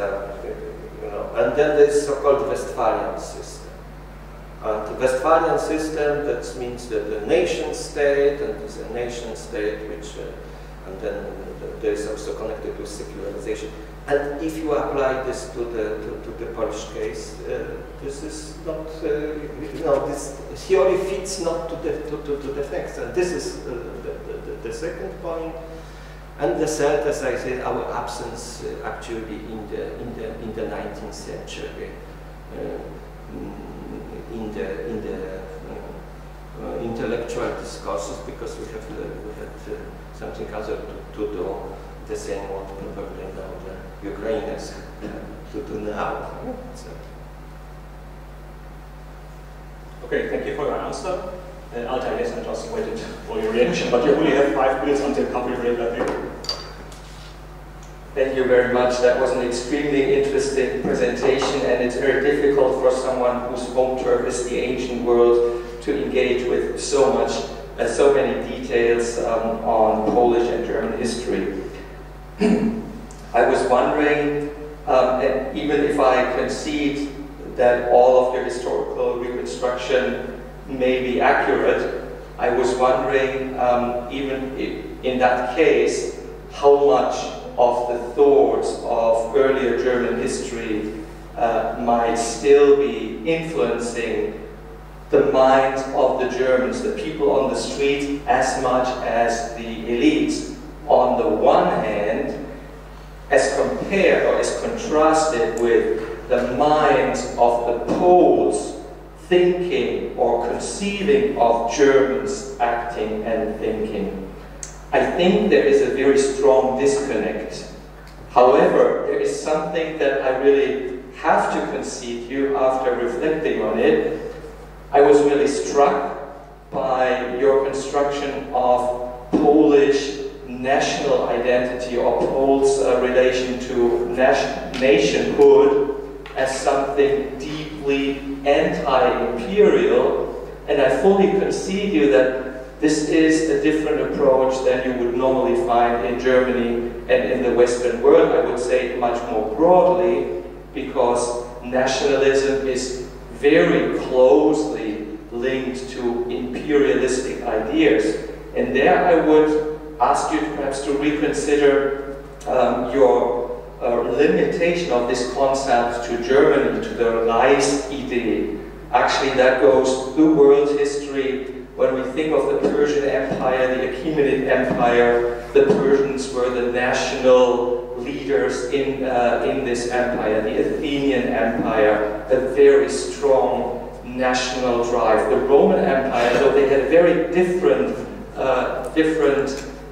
and then there's so-called Westphalian system. And the Westphalian system, that means that the nation state, and there's a nation state which, and then there is also connected with secularization. And if you apply this to the Polish case, this is not, this theory fits not to the text. And this is the second point. And the third, as I said, our absence actually in the 19th century, in the intellectual discourses, because we had something other to do, the same what probably now the Ukrainians to do now. So. Okay, thank you for your answer. Alta, yes, I just waited for your reaction, but you only have 5 minutes until coffee break, I think. Thank you very much. That was an extremely interesting presentation, and it's very difficult for someone whose home turf is the ancient world to engage with so many details on Polish and German history. I was wondering, and even if I concede that all of your historical reconstruction may be accurate, I was wondering, even if, in that case, how much of the thoughts of earlier German history might still be influencing the minds of the Germans, the people on the street, as much as the elites. On the one hand, as compared or as contrasted with the minds of the Poles thinking or conceiving of Germans acting and thinking. I think there is a very strong disconnect. However, there is something that I really have to concede you after reflecting on it. I was really struck by your construction of Polish national identity or Poles' relation to nationhood as something deeply anti-imperial, and I fully concede you that this is a different approach than you would normally find in Germany and in the Western world. I would say much more broadly, because nationalism is very closely linked to imperialistic ideas. And there I would ask you perhaps to reconsider your limitation of this concept to Germany, to the Reichsidee. Actually, that goes through world history. When we think of the Persian Empire, the Achaemenid Empire, the Persians were the national leaders in this empire. The Athenian Empire, a very strong national drive. The Roman Empire, though they had a very different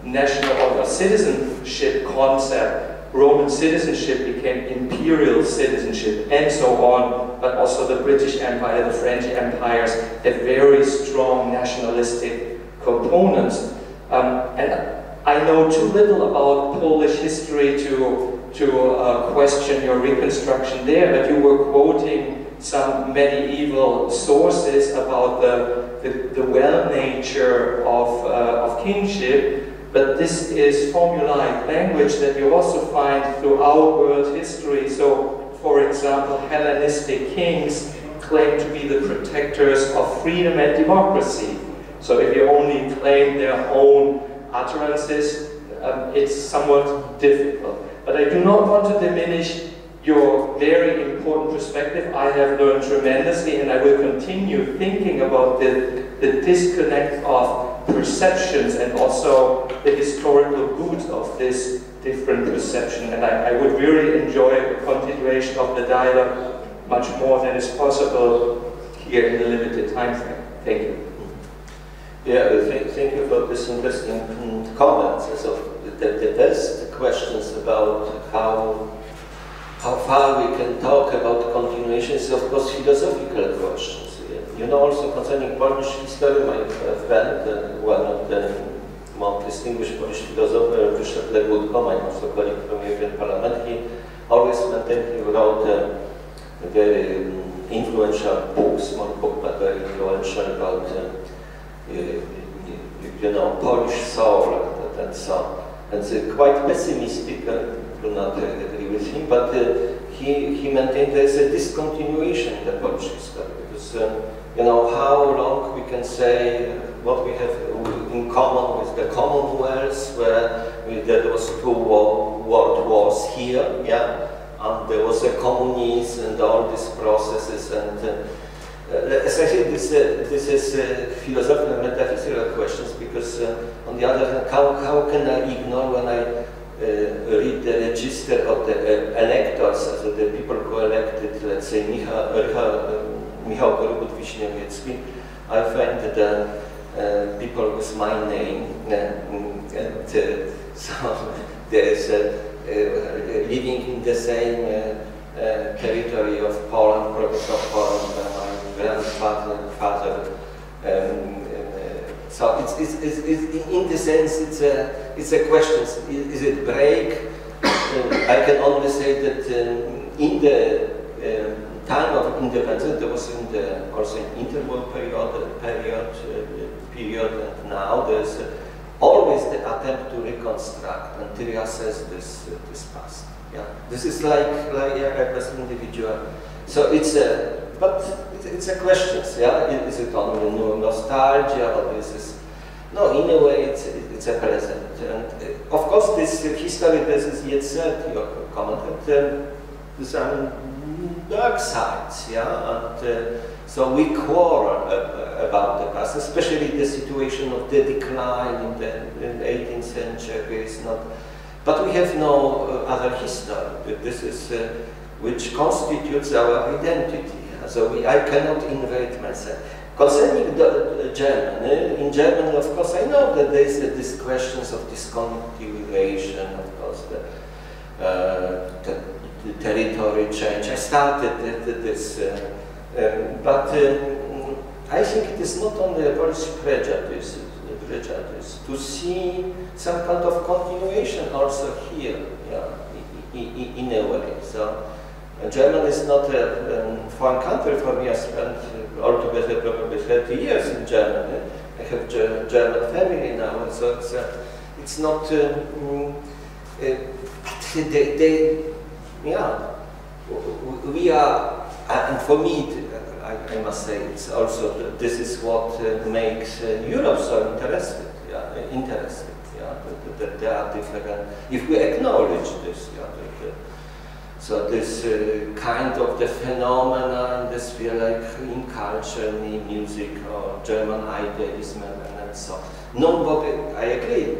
national or citizenship concept. Roman citizenship became imperial citizenship, and so on, but also the British Empire, the French empires had very strong nationalistic components. And I know too little about Polish history to question your reconstruction there, but you were quoting some medieval sources about the well-nature of kingship. But this is formulaic language that you also find throughout world history. So, for example, Hellenistic kings claim to be the protectors of freedom and democracy. So if you only claim their own utterances, it's somewhat difficult. But I do not want to diminish your very important perspective. I have learned tremendously, and I will continue thinking about the disconnect of perceptions and also the historical roots of this different perception. And I would really enjoy a continuation of the dialogue much more than is possible here in the limited time frame. Thank you. Yeah, thank you for this interesting comments. So the first questions about how far we can talk about continuation is, of course, philosophical questions. You know, also concerning Polish history, my friend, one of the more distinguished Polish philosophers, Bishop Legutko, my also colleague from European Parliament, he always maintained, he wrote a very influential book, small book, but very influential about you know, Polish soul and so on. And it's quite pessimistic, I do not agree with him, but he maintained there's a discontinuation in the Polish history, because you know, how long we can say what we have in common with the Commonwealth, where there was 2 world wars here, yeah, and there was a communism and all these processes, and as I said, this is philosophical, metaphysical questions, because on the other hand, how can I ignore when I read the register of the electors, so the people who elected, let's say, Michał Korygut-Wiśniewiecki, I find the people with my name, and so there is living in the same territory of Poland, province of Poland, my grandfather. So it's in the sense it's a question. Is it break? I can only say that in the time of independence, there was also an interwar period, and now there's always the attempt to reconstruct and to reassess this past. Yeah, this is like as an individual. So it's a question. Yeah, is it only nostalgia, or is this? No, in a way, it's a present. And of course, this history, this is yet said. You commented there's some dark sides. Yeah, and so we quarrel about the past, especially the situation of the decline in the 18th century is not. But we have no other history. This is which constitutes our identity. So I cannot invade myself. Concerning Germany, in Germany, of course, I know that there is these questions of discontinuation, of course, the territory change. I started this, but I think it is not only a Polish prejudice to see some kind of continuation also here, yeah, in a way. So Germany is not a foreign country for me. I spent altogether probably 30 years in Germany. I have German family now, so it's not. Yeah, we are, and for me, I must say, it's also this is what makes Europe so interesting. Yeah, that there are different. If we acknowledge this, yeah, so this kind of the phenomena in the sphere, like in culture, in music, or German idealism, and so on. Nobody, I agree.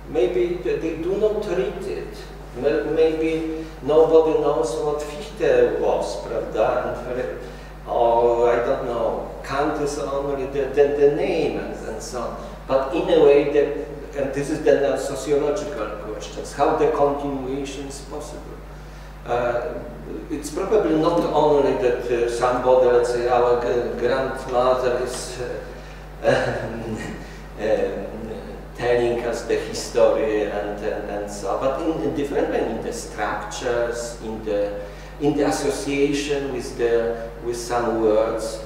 Maybe they do not read it. Maybe nobody knows what Fichte was, pravda? Or I don't know, Kant is only the name and so on. But in a way, and this is then a sociological questions, how the continuation is possible. It's probably not only that somebody, let's say, our grandmother is telling us the history and so on, but in different way, in the structures, in the association with some words.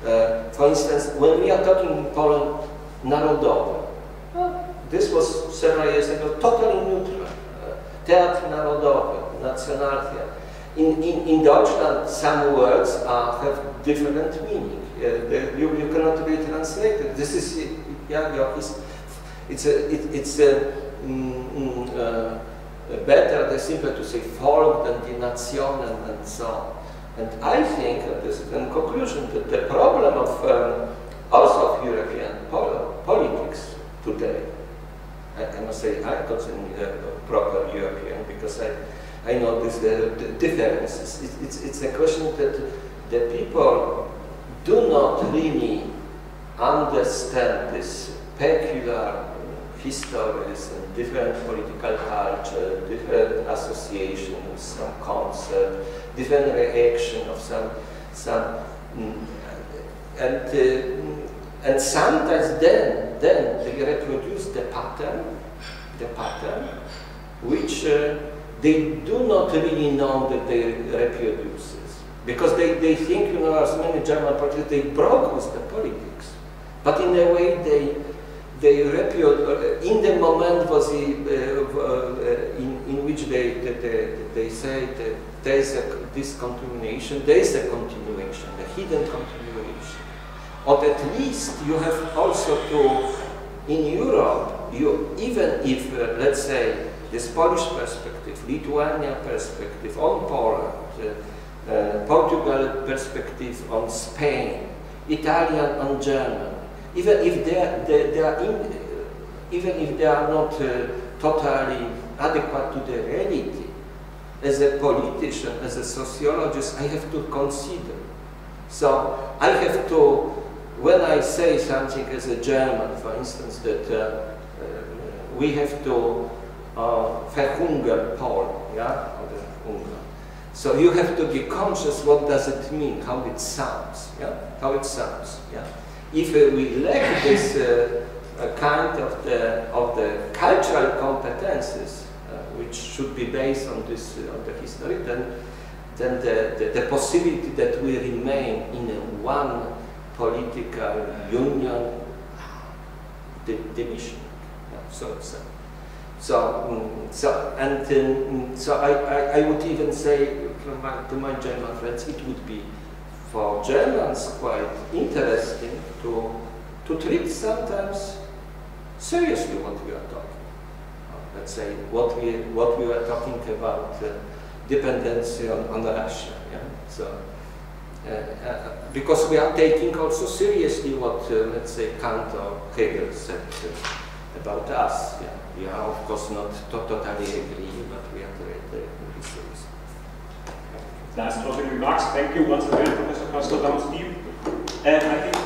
For instance, when we are talking in Poland, narodowe, this was several years ago totally neutral. Teatr narodowy, Nationaltheater. In Deutschland, some words have different meaning. You cannot be translated. This is, yeah, it's better than simply to say Volk than die Nation and so on. And I think, and this is in conclusion, that the problem of also of European politics today, I must say I'm considered proper European because I know this the differences. It's a question that the people do not really understand this peculiar histories and different political culture, different associations, some concept, different reaction of some and sometimes then they reproduce the pattern which they do not really know that they reproduce because they think, you know, as many German politicians, they broke with the politics, but in a way they in the moment was in which they say that there is this continuation, there is a continuation, a hidden continuation. Or at least you have also to, in Europe, even if, let's say, this Polish perspective, Lithuania perspective on Poland, Portugal perspective on Spain, Italian on German, even if they are not totally adequate to the reality, as a politician, as a sociologist, I have to consider. So I have to, when I say something as a German, for instance, that we have to verhungern Poland, yeah, or the hunger. So you have to be conscious what does it mean, how it sounds, yeah, how it sounds, yeah. If we lack this kind of the cultural competences, which should be based on this on the history, then the possibility that we remain in one political union division. Yeah, so I would even say to my German friends, it would be for Germans quite interesting to treat sometimes seriously what we are talking. Let's say what we were talking about dependency on Russia. Yeah? So because we are taking also seriously what let's say Kant or Hegel said about us. Yeah? We are of course not totally agree, but we are very serious. Last closing remarks. Thank you once again, Professor Krasnodębski. And I think